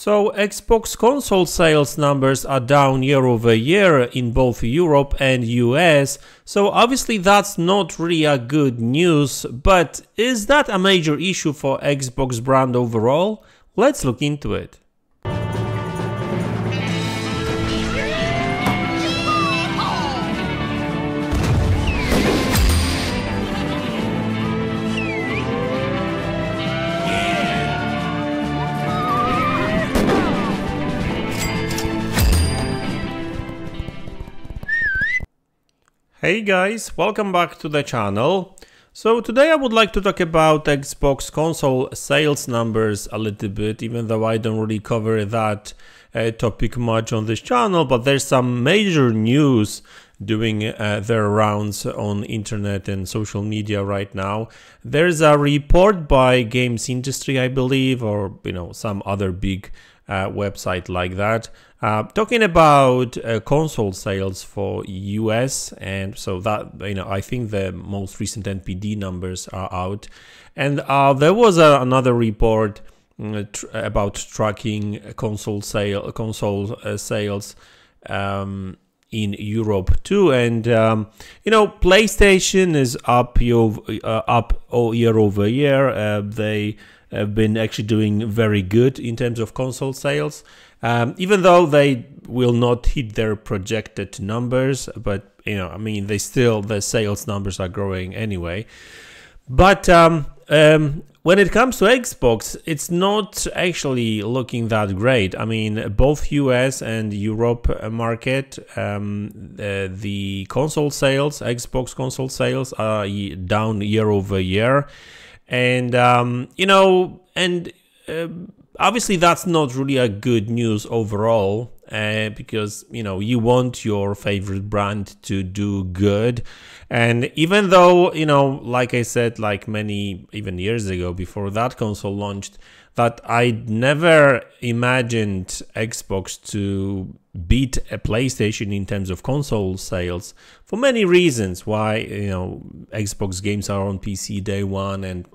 So Xbox console sales numbers are down year over year in both Europe and US, so obviously that's not really a good news, but is that a major issue for Xbox brand overall? Let's look into it. Hey guys, welcome back to the channel. So today I would like to talk about Xbox console sales numbers a little bit, even though I don't really cover that topic much on this channel, but there's some major news doing their rounds on internet and social media right now. There's a report by Games Industry, I believe, or some other big website like that, talking about console sales for US, and so that I think the most recent NPD numbers are out, and there was another report about tracking console sales in Europe too, and PlayStation is up year over year. They have been actually doing very good in terms of console sales, even though they will not hit their projected numbers, but the sales numbers are growing anyway. But when it comes to Xbox, it's not actually looking that great. I mean, both US and Europe market, the console sales, Xbox console sales are down year over year. And obviously that's not really a good news overall, because you want your favorite brand to do good. And even though like I said, like many even years ago before that console launched, that I never imagined Xbox to beat a PlayStation in terms of console sales, for many reasons why Xbox games are on PC day one, and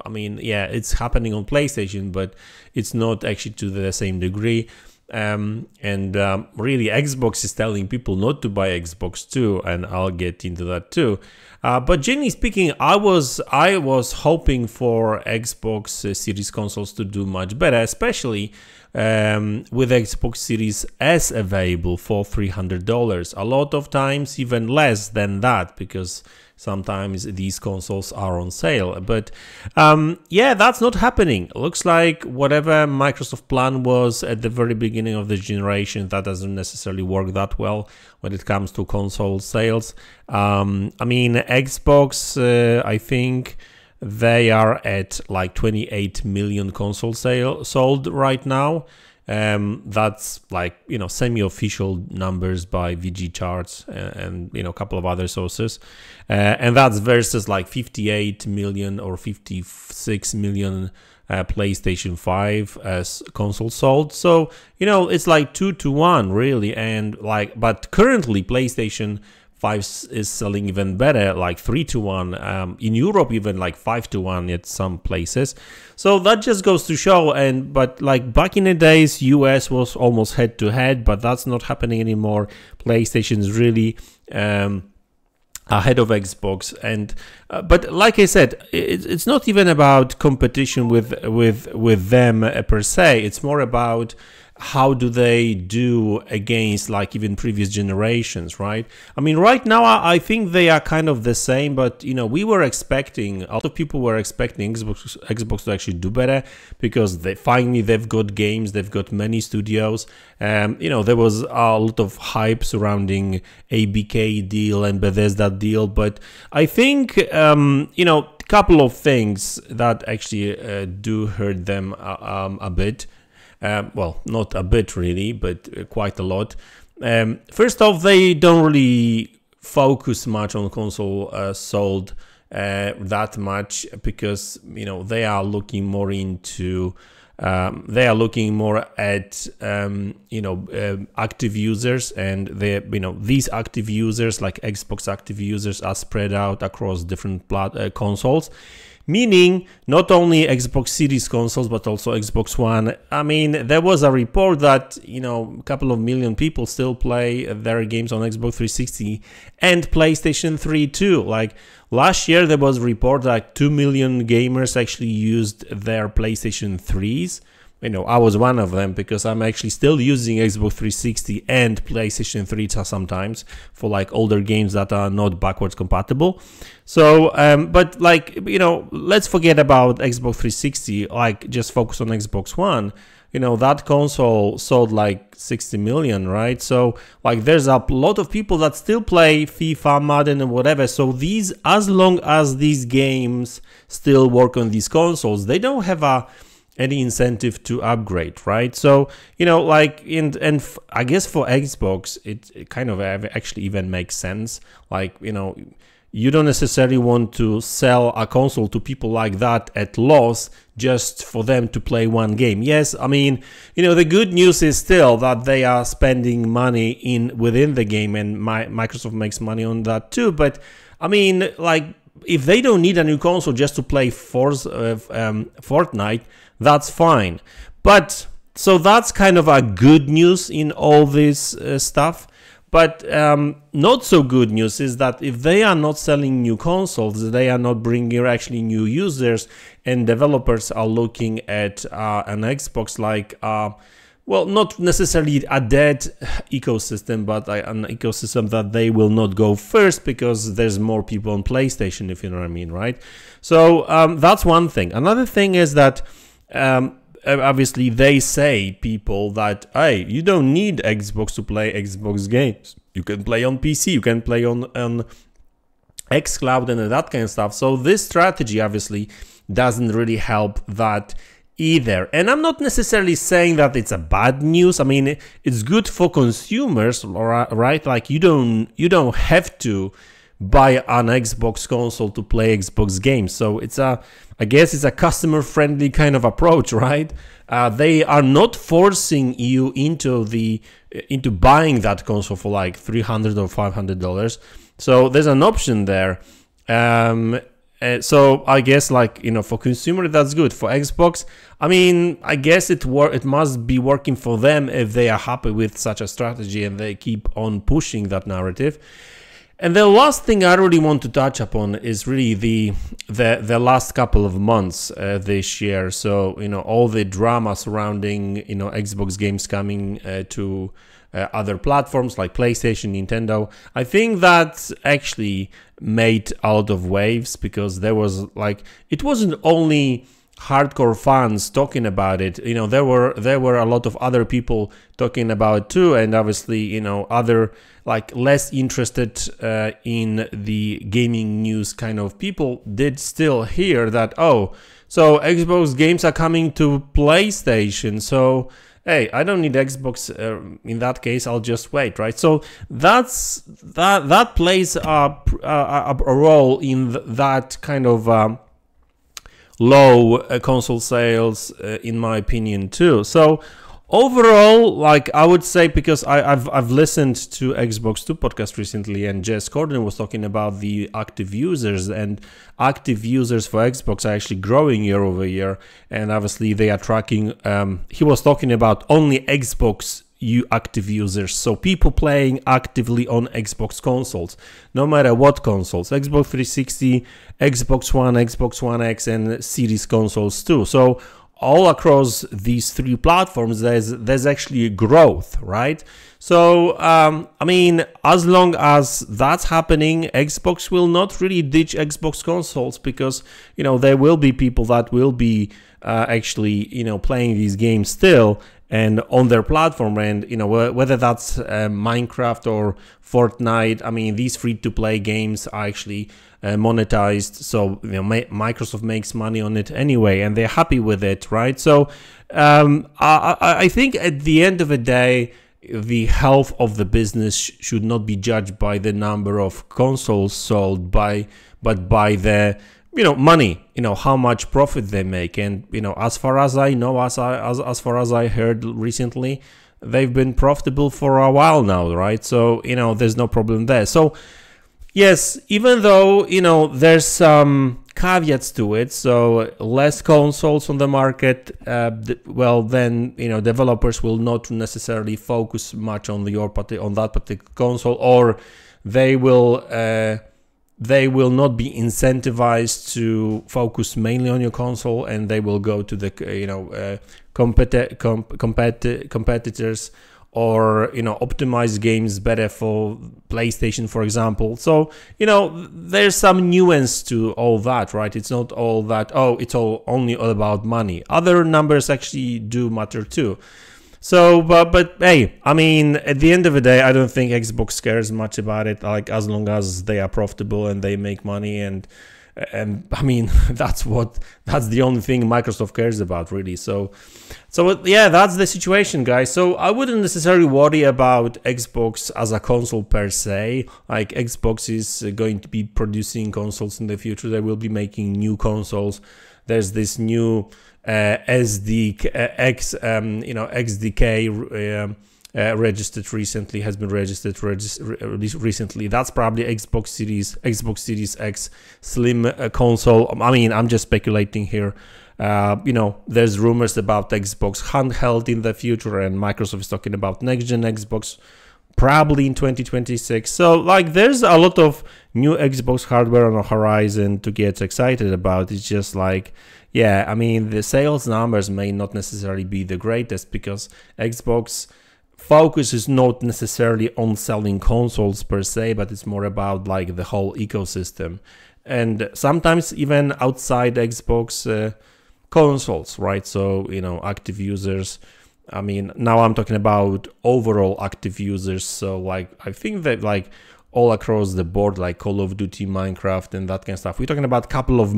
yeah, it's happening on PlayStation, but it's not actually to the same degree. Really Xbox is telling people not to buy Xbox too, and I'll get into that too. But generally speaking, I was hoping for Xbox Series consoles to do much better, especially with Xbox Series S available for $300. A lot of times even less than that, because sometimes these consoles are on sale. But yeah, that's not happening. Looks like whatever Microsoft plan was at the very beginning of the generation, that doesn't necessarily work that well when it comes to console sales. Xbox, I think they are at like 28 million console sold right now. That's like semi-official numbers by VG Charts and a couple of other sources, and that's versus like 58 million or 56 million PlayStation 5 as console sold. So it's like 2 to 1 really, and but currently PlayStation 5 is selling even better, like 3 to 1, in Europe even like 5 to 1 at some places. So that just goes to show. But like back in the days, US was almost head to head, but that's not happening anymore. PlayStation is really ahead of Xbox, and but like I said, it's not even about competition with them per se. It's more about how do they do against like even previous generations, right? Right now I think they are kind of the same, but we were expecting, a lot of people were expecting Xbox to actually do better, because they've got games, they've got many studios. There was a lot of hype surrounding ABK deal and Bethesda deal, but I think couple of things that actually do hurt them a bit. Well, not a bit really, but quite a lot. First off, they don't really focus much on console sold that much, because they are looking more into at active users, and these active users, like Xbox active users, are spread out across different consoles. meaning not only Xbox Series consoles, but also Xbox One. I mean, there was a report that, you know, a couple of million people still play their games on Xbox 360 and PlayStation 3 too. Like last year, there was a report that 2 million gamers actually used their PlayStation 3s. You know, I was one of them because I'm actually still using Xbox 360 and PlayStation 3 sometimes for like older games that are not backwards compatible. So, but like, you know, let's forget about Xbox 360, like just focus on Xbox One. You know, that console sold like 60 million, right? So like there's a lot of people that still play FIFA, Madden and whatever. So these, as long as these games still work on these consoles, they don't have any incentive to upgrade, right? So, you know, like I guess for Xbox, it kind of actually even makes sense. Like, you know, you don't necessarily want to sell a console to people like that at loss just for them to play one game. Yes, I mean, you know, the good news is still that they are spending money within the game, and Microsoft makes money on that too. But I mean, like, if they don't need a new console just to play Fortnite, that's fine. But so that's kind of a good news in all this stuff. But not so good news is that if they are not selling new consoles, they are not bringing actually new users, and developers are looking at an Xbox like, well, not necessarily a dead ecosystem, but an ecosystem that they will not go first because there's more people on PlayStation, if you know what I mean, right? So that's one thing. Another thing is that obviously they say, people, that, hey, you don't need Xbox to play Xbox games. You can play on PC, you can play on xCloud and that kind of stuff. So this strategy obviously doesn't really help that either. And I'm not necessarily saying that it's a bad news. I mean, it's good for consumers, right? Like you don't have to buy an Xbox console to play Xbox games. So I guess it's a customer friendly kind of approach, right? They are not forcing you into buying that console for like $300 or $500. So there's an option there. So I guess, like, you know, for consumer, that's good. For Xbox, I mean, I guess it must be working for them if they are happy with such a strategy and they keep on pushing that narrative. And the last thing I really want to touch upon is really the last couple of months this year. So, you know, all the drama surrounding, you know, Xbox games coming to other platforms like PlayStation, Nintendo. I think that actually made a lot of waves because there was like, it wasn't only hardcore fans talking about it, you know, there were a lot of other people talking about it too, and obviously, you know, other like less interested in the gaming news kind of people did still hear that, oh, so Xbox games are coming to PlayStation, so hey, I don't need Xbox. In that case, I'll just wait, right? So that plays a role in that kind of low console sales, in my opinion, too. So overall, like I would say, because I've listened to Xbox 2 podcast recently, and Jez Corden was talking about the active users, and active users for Xbox are actually growing year over year, and obviously they are tracking. He was talking about only Xbox active users, so people playing actively on Xbox consoles, no matter what consoles, Xbox 360, Xbox One, Xbox One X, and Series consoles too. So all across these three platforms, there's actually growth, right? So I mean, as long as that's happening, Xbox will not really ditch Xbox consoles, because, you know, there will be people that will be actually, you know, playing these games still and on their platform, and, you know, whether that's Minecraft or Fortnite. I mean, these free-to-play games are actually monetized, so, you know, Microsoft makes money on it anyway, and they're happy with it, right? So I think at the end of the day, the health of the business should not be judged by the number of consoles sold, but by the, you know, money, you know, how much profit they make. And, you know, as far as I know, as far as I heard recently, they've been profitable for a while now, right? So, you know, there's no problem there. So Yes, even though, there's some caveats to it, so less consoles on the market, well, then, developers will not necessarily focus much on that particular console, or they will not be incentivized to focus mainly on your console, and they will go to the, competitors, or optimize games better for PlayStation, for example. So there's some nuance to all that, right? It's not all that, oh, it's only all about money. Other numbers actually do matter too. So but hey, I mean, at the end of the day, I don't think Xbox cares much about it, like as long as they are profitable and they make money, and I mean, that's the only thing Microsoft cares about, really. So yeah, that's the situation, guys. So I wouldn't necessarily worry about Xbox as a console per se. Like, Xbox is going to be producing consoles in the future. They will be making new consoles. There's this new XDK registered recently, has been registered recently. That's probably Xbox Series X Slim console. I mean, I'm just speculating here. There's rumors about Xbox handheld in the future, and Microsoft is talking about next gen Xbox probably in 2026. So like, there's a lot of new Xbox hardware on the horizon to get excited about. It's just like, yeah, I mean, the sales numbers may not necessarily be the greatest, because Xbox focus is not necessarily on selling consoles per se, but it's more about like the whole ecosystem, and sometimes even outside Xbox consoles, right? So active users, I mean, now I'm talking about overall active users. So like, I think that like all across the board, like Call of Duty, Minecraft, and that kind of stuff, we're talking about couple of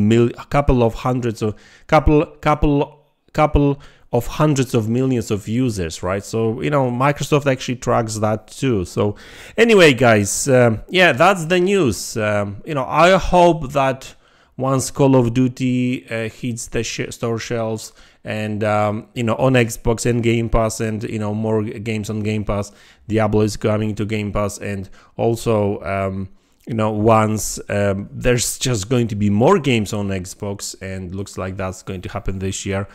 hundreds of millions of users, right? So Microsoft actually tracks that too. So anyway, guys, yeah, that's the news. I hope that once Call of Duty hits the store shelves, and on Xbox and Game Pass, and more games on Game Pass, Diablo is coming to Game Pass, and also once there's just going to be more games on Xbox, and looks like that's going to happen this year.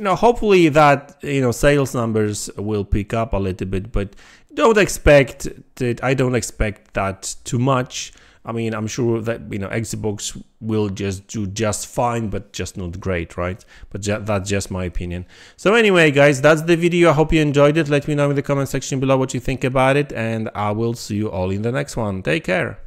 Hopefully that sales numbers will pick up a little bit, but don't expect that. I don't expect that too much. I mean, I'm sure that Xbox will just do just fine, but just not great, right? But that's just my opinion. So anyway, guys, that's the video. I hope you enjoyed it. Let me know in the comment section below what you think about it, and I will see you all in the next one. Take care.